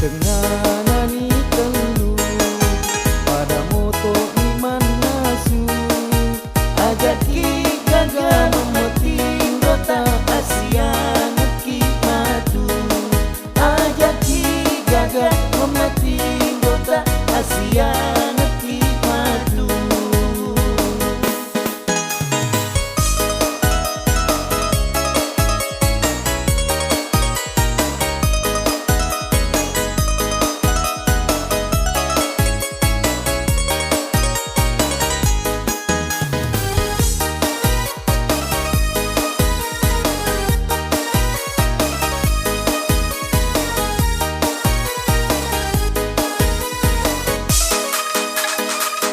Tengah nani telu pada moto iman nasu ajak ki gaga memeting rota asian ki matu ajak ki gaga memeting rota asian ki matu.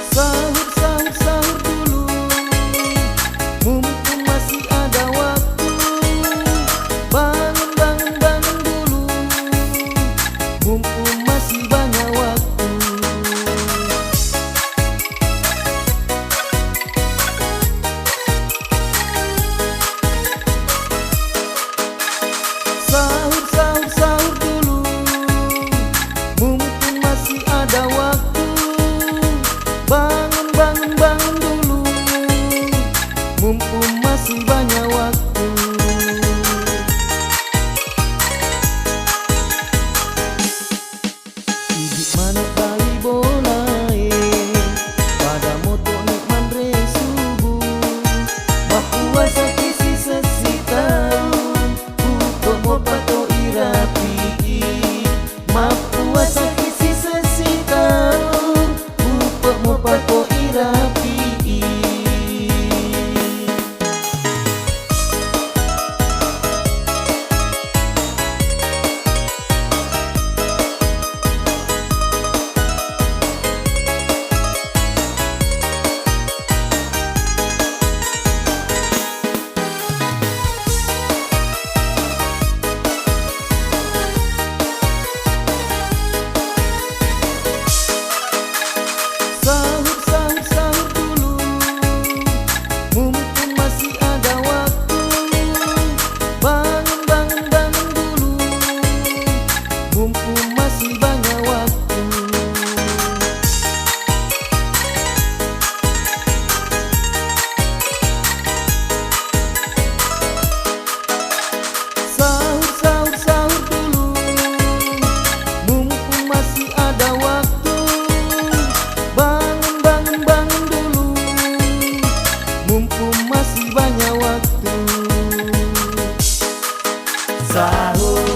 Sahur dulu, mumpung masih ada waktu. Bangun dulu, mumpung masih banyak waktu. Sahur dulu, mumpung masih ada waktu. Bangun dulu, mumpung masih banyak waktu. Idik mana kali boleh pada moto nikman resubuh mapuasa kisi sesi tahun untuk mopato irapi mapuasa kisi sesi tahun untuk mopato irapi. Sahur dulu, mumpung masih ada waktu. Bangun dulu, mumpung masih banyak waktu. Sahur dulu, mumpung masih ada waktu. Bangun dulu, mumpung masih banyak waktu. Sahur